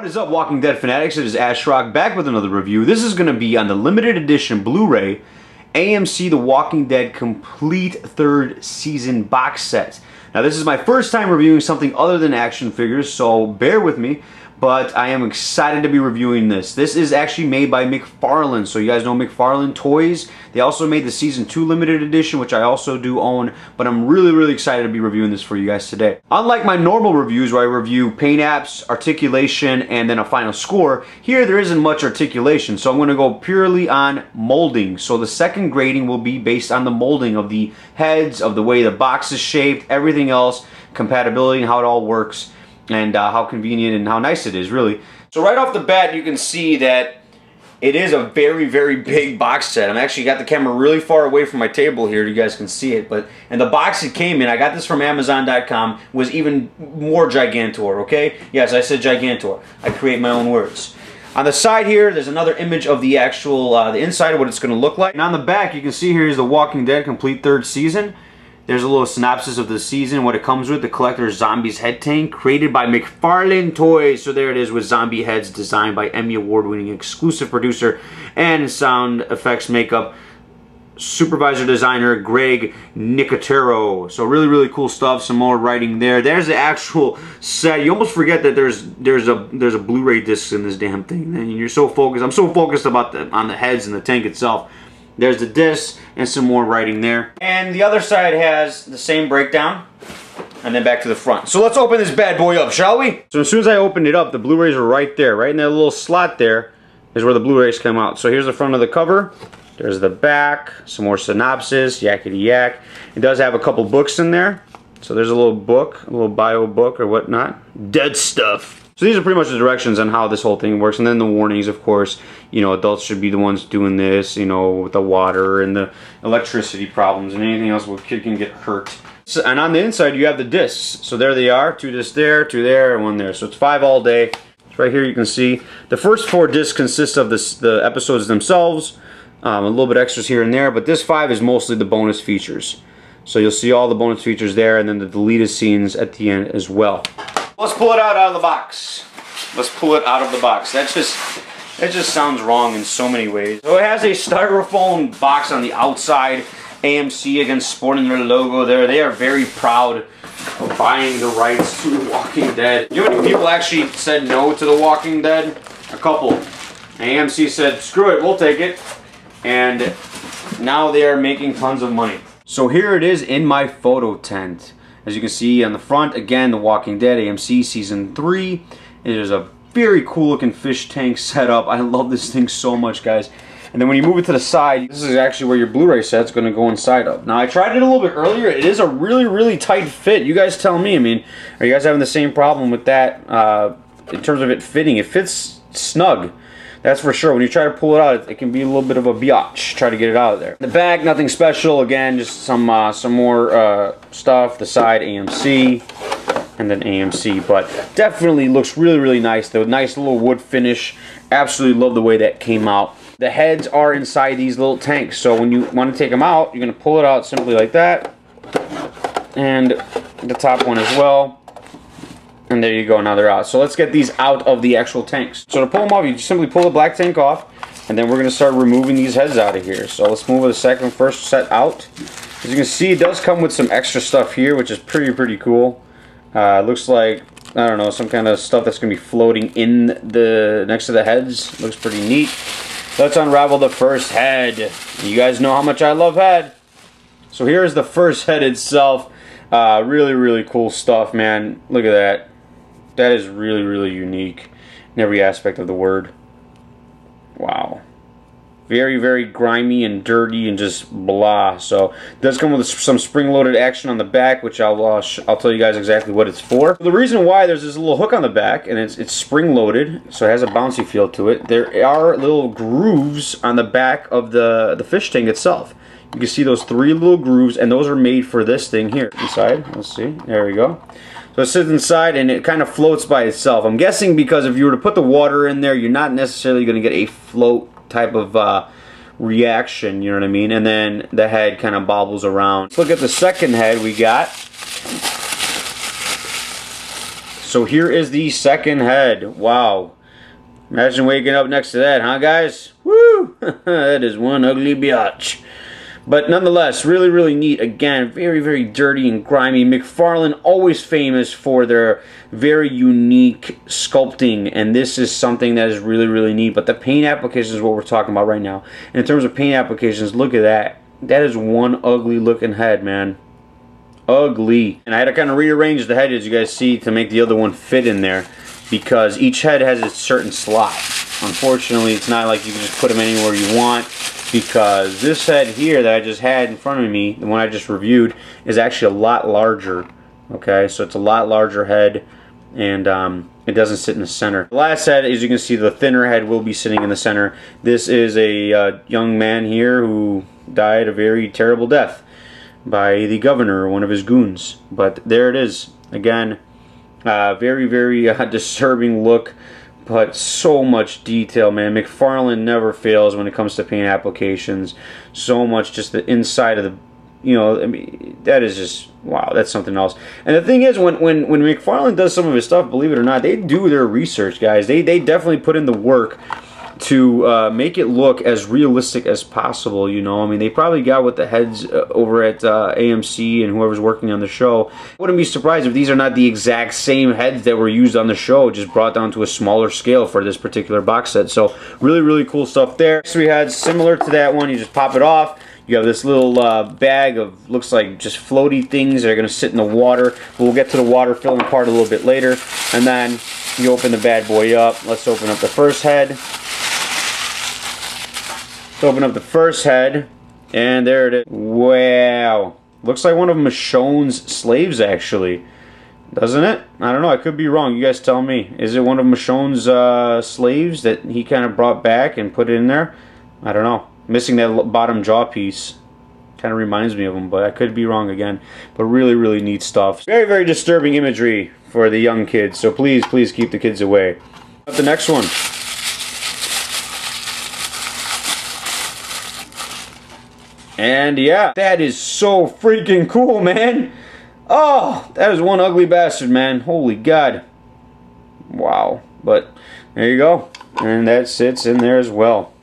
What is up, Walking Dead fanatics? It is Ashrock back with another review. This is going to be on the limited edition Blu-ray AMC The Walking Dead Complete Third Season box set. Now this is my first time reviewing something other than action figures, so bear with me, but I am excited to be reviewing this. This is actually made by Mcfarlane, so you guys know Mcfarlane Toys. They also made the Season 2 limited edition, which I also do own, but I'm really excited to be reviewing this for you guys today. Unlike my normal reviews where I review paint apps, articulation, and then a final score, here there isn't much articulation, so I'm going to go purely on molding. So the second grading will be based on the molding of the heads, of the way the box is shaped, everything else, compatibility and how it all works, and how convenient and how nice it is, really. So right off the bat, you can see that it is a very big box set. I'm actually got the camera really far away from my table here, you guys can see it. And the box it came in, I got this from Amazon.com, was even more gigantor, okay? Yes, I said gigantor. I create my own words. On the side here, there's another image of the actual, the inside of what it's going to look like. And on the back, you can see here is The Walking Dead Complete Third Season. There's a little synopsis of the season, what it comes with, the Collector's Zombies head tank, created by Mcfarlane Toys. So there it is with zombie heads, designed by Emmy Award-winning exclusive producer and sound effects makeup supervisor designer Greg Nicotero. So really cool stuff. Some more writing there. There's the actual set. You almost forget that there's a Blu-ray disc in this damn thing. And you're so focused. I'm so focused about on the heads and the tank itself. There's the disc and some more writing there. And the other side has the same breakdown. And then back to the front. So let's open this bad boy up, shall we? So as soon as I opened it up, the Blu-rays are right there. Right in that little slot there is where the Blu-rays come out. So here's the front of the cover. There's the back. Some more synopsis. Yakety yak. It does have a couple books in there. So there's a little book. A little bio book or whatnot. Dead stuff. So these are pretty much the directions on how this whole thing works, and then the warnings, of course. You know, adults should be the ones doing this, you know, with the water and the electricity problems and anything else where a kid can get hurt. So, and on the inside, you have the discs. So there they are, 2 discs there, 2 there, and 1 there. So it's 5 all day. So right here you can see the first 4 discs consist of the episodes themselves, a little bit extras here and there, but this 5 is mostly the bonus features. So you'll see all the bonus features there, and then the deleted scenes at the end as well. Let's pull it out of the box. Let's pull it out of the box. That just sounds wrong in so many ways. So it has a styrofoam box on the outside. AMC, again, sporting their logo there. They are very proud of buying the rights to The Walking Dead. You know how many people actually said no to The Walking Dead? A couple. AMC said, screw it, we'll take it. And now they are making tons of money. So here it is in my photo tent. As you can see on the front, again, The Walking Dead AMC Season 3. It is a very cool looking fish tank setup. I love this thing so much, guys. And then when you move it to the side, this is actually where your Blu-ray set's going to go inside of. Now, I tried it a little bit earlier. It is a really tight fit. You guys tell me. I mean, are you guys having the same problem with that in terms of it fitting? It fits snug. That's for sure. When you try to pull it out, it can be a little bit of a biatch. Try to get it out of there. The back, nothing special. Again, just some more stuff. The side, AMC, and then AMC. But definitely looks really nice. The nice little wood finish. Absolutely love the way that came out. The heads are inside these little tanks. So when you want to take them out, you're going to pull it out simply like that. And the top one as well. And there you go, now they're out. So let's get these out of the actual tanks. So to pull them off, you just simply pull the black tank off, and then we're going to start removing these heads out of here. So let's move the first set out. As you can see, it does come with some extra stuff here, which is pretty cool. Looks like, I don't know, some kind of stuff that's going to be floating in the next to the heads. Looks pretty neat. Let's unravel the first head. You guys know how much I love head. So here's the first head itself. Really cool stuff, man. Look at that. That is really unique in every aspect of the word. Wow. Very grimy and dirty and just blah. So it does come with some spring-loaded action on the back, which I'll tell you guys exactly what it's for. The reason why there's this little hook on the back, and it's spring-loaded, so it has a bouncy feel to it. There are little grooves on the back of the fish tank itself. You can see those 3 little grooves, and those are made for this thing here inside. Let's see. There we go. So it sits inside, and it kind of floats by itself. I'm guessing because if you were to put the water in there, you're not necessarily going to get a float type of reaction, you know what I mean? And then the head kind of bobbles around. Let's look at the second head we got. so here is the second head. Wow. Imagine waking up next to that, huh, guys? Woo! That is one ugly biatch. But nonetheless, really, really neat. Again, very, very dirty and grimy. Mcfarlane, always famous for their very unique sculpting, and this is something that is really, really neat. But the paint application is what we're talking about right now. And in terms of paint applications, look at that. That is one ugly looking head, man. Ugly. And I had to kind of rearrange the head, as you guys see, to make the other one fit in there, because each head has a certain slot. Unfortunately, it's not like you can just put them anywhere you want, because this head here that I just had in front of me, the one I just reviewed, is actually a lot larger. Okay, so it's a lot larger head, and it doesn't sit in the center. The last head, as you can see, the thinner head will be sitting in the center. This is a young man here who died a very terrible death by the governor or one of his goons. But there it is. Again, very, very disturbing look, but so much detail, man. Mcfarlane never fails when it comes to paint applications. So much, just the inside of the, you know, I mean, that is just, wow, that's something else. And the thing is, when Mcfarlane does some of his stuff, believe it or not, they do their research, guys. They definitely put in the work to make it look as realistic as possible, you know. I mean, they probably got with the heads over at AMC and whoever's working on the show. I wouldn't be surprised if these are not the exact same heads that were used on the show, just brought down to a smaller scale for this particular box set. So really, really cool stuff there. Next we had, similar to that one, you just pop it off. You have this little bag of, looks like just floaty things that are going to sit in the water. We'll get to the water filling part a little bit later. And then you open the bad boy up. Let's open up the first head. Open up the first head, and there it is. Wow. Looks like one of Michonne's slaves, actually. Doesn't it? I don't know. I could be wrong. You guys tell me. Is it one of Michonne's slaves that he kind of brought back and put in there? I don't know. Missing that bottom jaw piece. Kind of reminds me of him, but I could be wrong again. But really, really neat stuff. Very, very disturbing imagery for the young kids. So please, please keep the kids away. The next one. And yeah, that is so freaking cool, man. Oh, that is one ugly bastard, man. Holy God. Wow. But there you go. And that sits in there as well.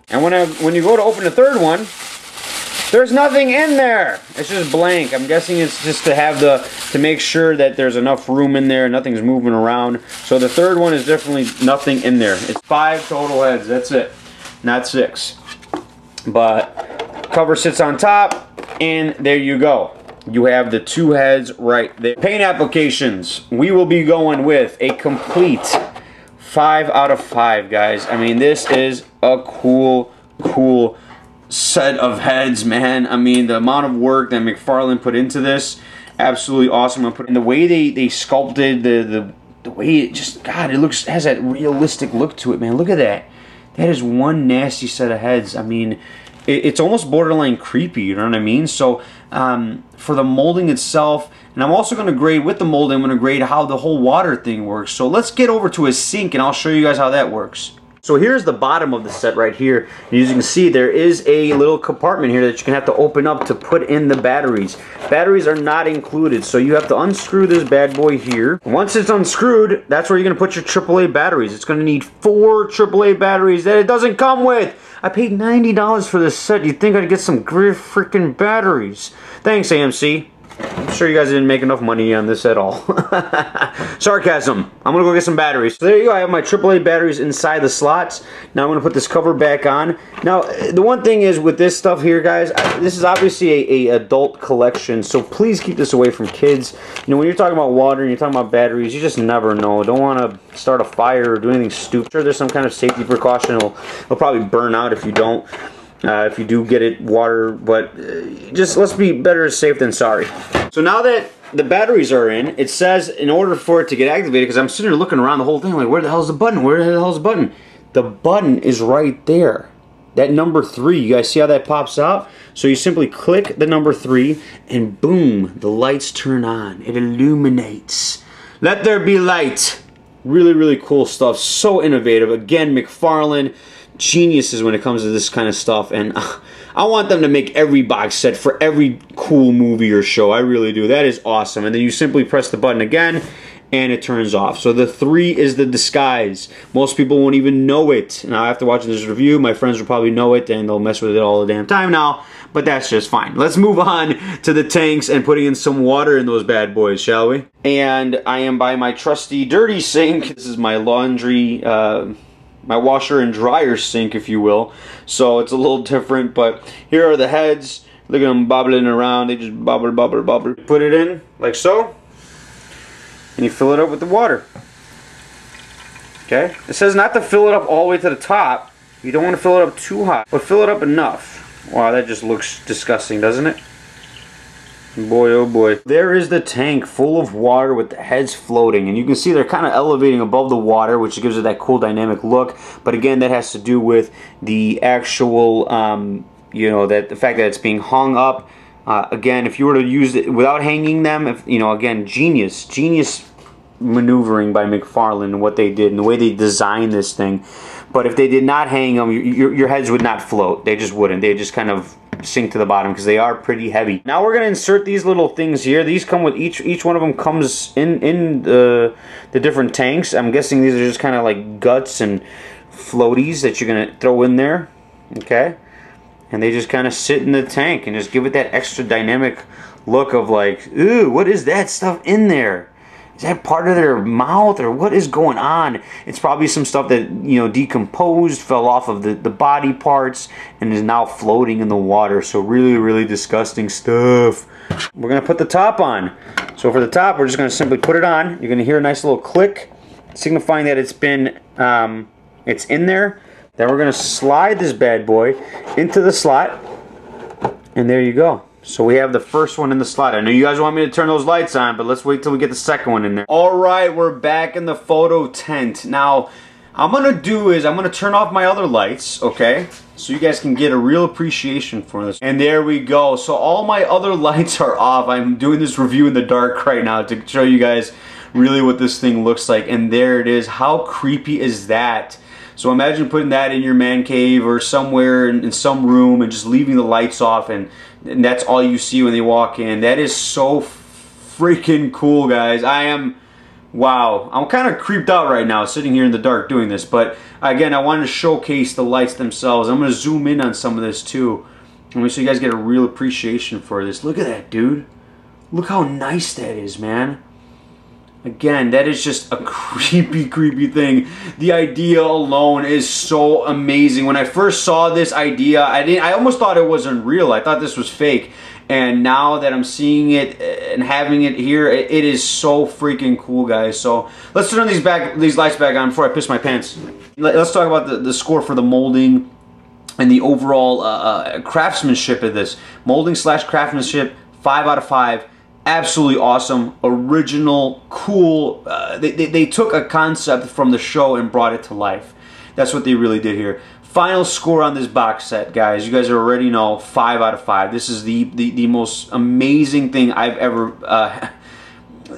And when you go to open the third one, there's nothing in there. It's just blank. I'm guessing it's just to have to make sure that there's enough room in there, nothing's moving around. So the third one is definitely nothing in there. It's 5 total heads. That's it. Not 6. But cover sits on top, and there you go. You have the 2 heads right there. Paint applications. We will be going with a complete 5 out of 5, guys. I mean, this is a cool set of heads, man. I mean, the amount of work that Mcfarlane put into this, absolutely awesome. And the way they sculpted the way it just, God, it has that realistic look to it, man. Look at that. That is one nasty set of heads. I mean, it's almost borderline creepy, you know what I mean? So for the molding itself, and I'm also going to grade with the molding, I'm going to grade how the whole water thing works. So let's get over to a sink and I'll show you guys how that works. So here's the bottom of the set right here. And as you can see, there is a little compartment here that you can have to open up to put in the batteries. Batteries are not included, so you have to unscrew this bad boy here. Once it's unscrewed, that's where you're going to put your AAA batteries. It's going to need 4 AAA batteries that it doesn't come with. I paid $90 for this set. You'd think I'd get some great freaking batteries. Thanks, AMC. I'm sure you guys didn't make enough money on this at all. Sarcasm. I'm going to go get some batteries. So there you go. I have my AAA batteries inside the slots. Now I'm going to put this cover back on. Now, the one thing is with this stuff here, guys, this is obviously a adult collection, so please keep this away from kids. You know, when you're talking about water and you're talking about batteries, you just never know. Don't want to start a fire or do anything stupid. Sure, there's some kind of safety precaution. It'll probably burn out if you don't. If you do get it water, but just let's be better safe than sorry. So now that the batteries are in, it says in order for it to get activated, because I'm sitting here looking around the whole thing like, where the hell's the button? Where the hell's the button? The button is right there. That number 3, you guys see how that pops out? So you simply click the number 3 and boom, the lights turn on. It illuminates. Let there be light. Really, really cool stuff. So innovative. Again, Mcfarlane, geniuses when it comes to this kind of stuff, and I want them to make every box set for every cool movie or show. I really do. That is awesome. And then you simply press the button again, and it turns off. So the 3 is the disguise. Most people won't even know it. Now after watching this review, my friends will probably know it and they'll mess with it all the damn time now, but that's just fine. Let's move on to the tanks and putting in some water in those bad boys, shall we? And I am by my trusty dirty sink. This is my laundry, my washer and dryer sink, if you will. So it's a little different, but here are the heads. Look at them bobbling around. They just bobble, bobble, bobble. Put it in like so, and you fill it up with the water. Okay? It says not to fill it up all the way to the top. You don't want to fill it up too high, but fill it up enough. Wow, that just looks disgusting, doesn't it? Boy, oh boy. There is the tank full of water with the heads floating, and you can see they're kind of elevating above the water, which gives it that cool dynamic look. But again, that has to do with the actual, you know, that the fact that it's being hung up. Again, if you were to use it without hanging them, if, you know, again, genius maneuvering by Mcfarlane and what they did and the way they designed this thing. But if they did not hang them, your heads would not float. They just wouldn't. They just kind of sink to the bottom because they are pretty heavy. Now we're going to insert these little things here. These come with each one of them comes in the different tanks. I'm guessing these are just kind of like guts and floaties that you're going to throw in there. Okay? And they just kind of sit in the tank and just give it that extra dynamic look of like, ooh, what is that stuff in there? Is that part of their mouth or what is going on? It's probably some stuff that, you know, decomposed, fell off of the body parts, and is now floating in the water. So really, really disgusting stuff. We're going to put the top on. So for the top, we're just going to simply put it on. You're going to hear a nice little click, signifying that it's been, it's in there. Then we're going to slide this bad boy into the slot, and there you go. So we have the first one in the slot. I know you guys want me to turn those lights on, but let's wait till we get the second one in there. Alright, we're back in the photo tent. Now, I'm going to do is I'm going to turn off my other lights, okay? So you guys can get a real appreciation for this. And there we go. So all my other lights are off. I'm doing this review in the dark right now to show you guys really what this thing looks like. And there it is. How creepy is that? So imagine putting that in your man cave or somewhere in some room and just leaving the lights off, and that's all you see when they walk in. That is so freaking cool, guys. Wow. I'm kind of creeped out right now sitting here in the dark doing this, but again, I wanted to showcase the lights themselves. I'm going to zoom in on some of this too, so you guys get a real appreciation for this. Look at that, dude. Look how nice that is, man. Again, that is just a creepy, creepy thing. The idea alone is so amazing. When I first saw this idea, I almost thought it wasn't real. I thought this was fake. And now that I'm seeing it and having it here, it is so freaking cool, guys. So let's turn these lights back on before I piss my pants. Let's talk about the score for the molding and the overall craftsmanship of this. Molding / craftsmanship, 5 out of 5. Absolutely awesome, original, cool. They took a concept from the show and brought it to life. That's what they really did here. Final score on this box set, guys. You guys already know, 5 out of 5. This is the most amazing thing I've ever.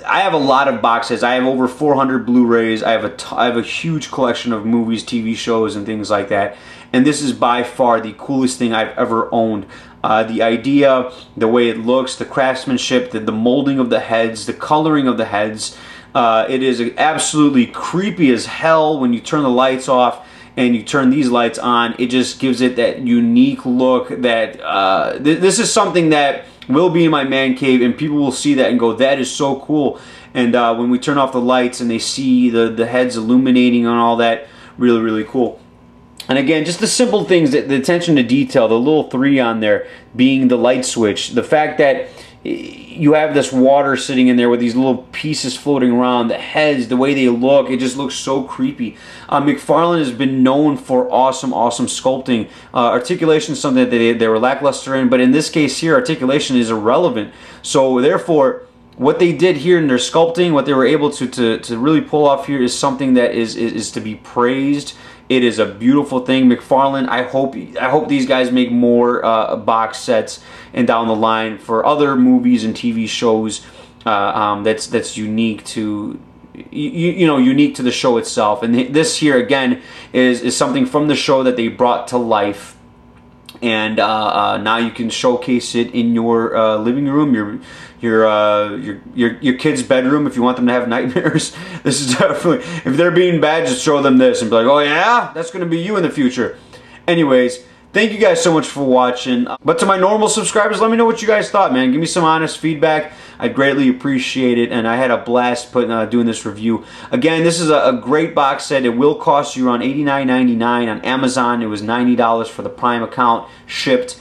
I have a lot of box sets. I have over 400 Blu-rays. I have a huge collection of movies, TV shows, and things like that. And this is by far the coolest thing I've ever owned. The idea, the way it looks, the craftsmanship, the molding of the heads, the coloring of the heads. It is absolutely creepy as hell when you turn the lights off and you turn these lights on. It just gives it that unique look that this is something that will be in my man cave, and people will see that and go, that is so cool. And when we turn off the lights and they see the heads illuminating and all that, really, really cool. And again, just the simple things, the attention to detail, the little 3 on there being the light switch, the fact that you have this water sitting in there with these little pieces floating around, the heads, the way they look, it just looks so creepy. Mcfarlane has been known for awesome sculpting. Articulation is something that they were lackluster in, but in this case here, articulation is irrelevant. So therefore, what they did here in their sculpting, what they were able to really pull off here is something that is to be praised. It is a beautiful thing. Mcfarlane, I hope these guys make more box sets and down the line for other movies and TV shows that's unique to unique to the show itself. And this here again is something from the show that they brought to life. and now you can showcase it in your living room, your kid's bedroom if you want them to have nightmares. This is definitely, if they're being bad, just show them this and be like, oh yeah, that's gonna be you in the future. Anyways, thank you guys so much for watching. But to my normal subscribers, let me know what you guys thought, man. Give me some honest feedback. I'd greatly appreciate it, and I had a blast doing this review. Again, this is a great box set. It will cost you around $89.99 on Amazon. It was $90 for the Prime account shipped,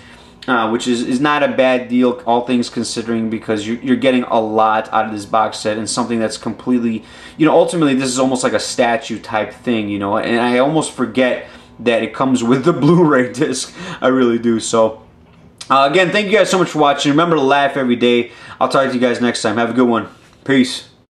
which is not a bad deal, all things considering, because you're getting a lot out of this box set, and something that's completely, you know, ultimately this is almost like a statue type thing, you know, and I almost forget that it comes with the Blu-ray disc. I really do. So again, thank you guys so much for watching. Remember to laugh every day. I'll talk to you guys next time. Have a good one. Peace.